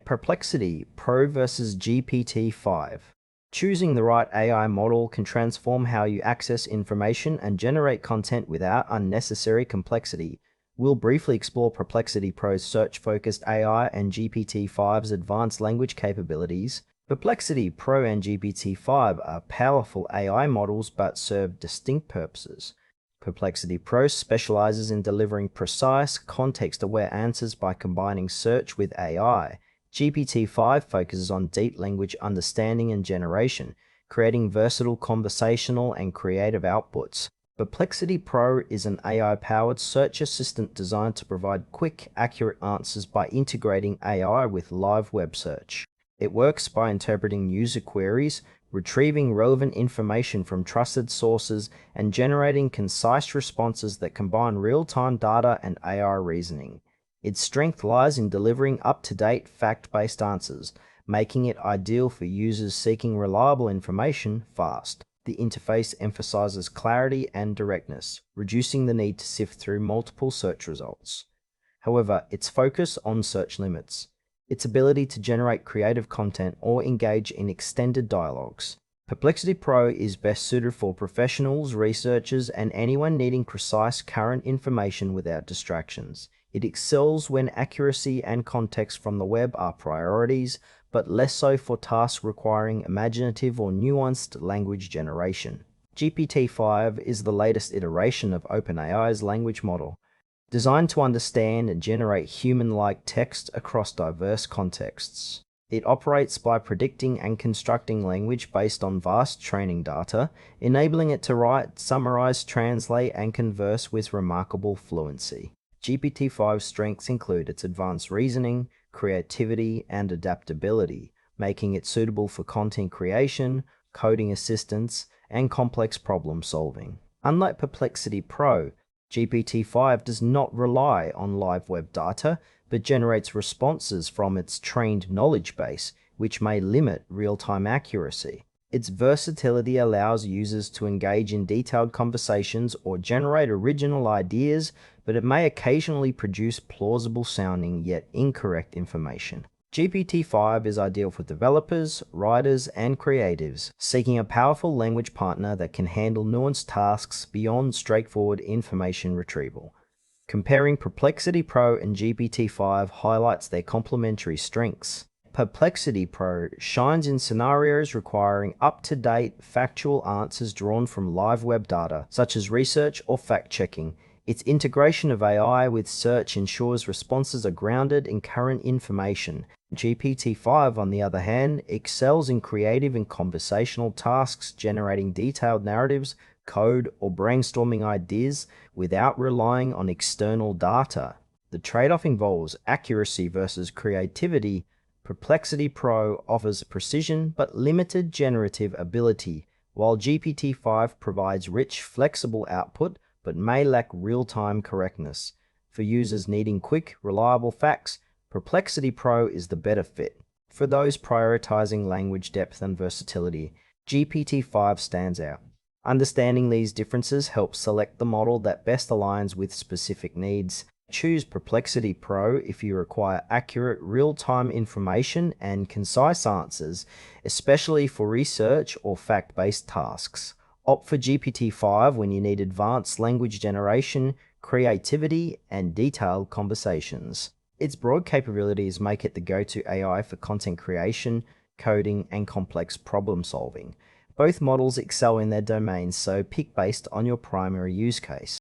Perplexity Pro versus GPT-5. Choosing the right AI model can transform how you access information and generate content without unnecessary complexity. We'll briefly explore Perplexity Pro's search-focused AI and GPT-5's advanced language capabilities. Perplexity Pro and GPT-5 are powerful AI models but serve distinct purposes. Perplexity Pro specializes in delivering precise, context-aware answers by combining search with AI. GPT-5 focuses on deep language understanding and generation, creating versatile conversational and creative outputs. Perplexity Pro is an AI-powered search assistant designed to provide quick, accurate answers by integrating AI with live web search. It works by interpreting user queries, retrieving relevant information from trusted sources, and generating concise responses that combine real-time data and AI reasoning. Its strength lies in delivering up-to-date, fact-based answers, making it ideal for users seeking reliable information fast. The interface emphasizes clarity and directness, reducing the need to sift through multiple search results. However, its focus on search limits its ability to generate creative content or engage in extended dialogues. Perplexity Pro is best suited for professionals, researchers, and anyone needing precise current information without distractions. It excels when accuracy and context from the web are priorities, but less so for tasks requiring imaginative or nuanced language generation. GPT-5 is the latest iteration of OpenAI's language model, designed to understand and generate human-like text across diverse contexts. It operates by predicting and constructing language based on vast training data, enabling it to write, summarize, translate, and converse with remarkable fluency. GPT-5's strengths include its advanced reasoning, creativity, and adaptability, making it suitable for content creation, coding assistance, and complex problem solving. Unlike Perplexity Pro, GPT-5 does not rely on live web data, but generates responses from its trained knowledge base, which may limit real-time accuracy. Its versatility allows users to engage in detailed conversations or generate original ideas, but it may occasionally produce plausible-sounding yet incorrect information. GPT-5 is ideal for developers, writers, and creatives seeking a powerful language partner that can handle nuanced tasks beyond straightforward information retrieval. Comparing Perplexity Pro and GPT-5 highlights their complementary strengths. Perplexity Pro shines in scenarios requiring up-to-date, factual answers drawn from live web data, such as research or fact-checking. Its integration of AI with search ensures responses are grounded in current information. GPT-5, on the other hand, excels in creative and conversational tasks, generating detailed narratives, code, or brainstorming ideas without relying on external data. The trade-off involves accuracy versus creativity. Perplexity Pro offers precision but limited generative ability, while GPT-5 provides rich, flexible output but may lack real-time correctness. For users needing quick, reliable facts, Perplexity Pro is the better fit. For those prioritizing language depth and versatility, GPT-5 stands out. Understanding these differences helps select the model that best aligns with specific needs. Choose Perplexity Pro if you require accurate, real-time information and concise answers, especially for research or fact-based tasks. Opt for GPT-5 when you need advanced language generation, creativity, and detailed conversations. Its broad capabilities make it the go-to AI for content creation, coding, and complex problem solving. Both models excel in their domains, so pick based on your primary use case.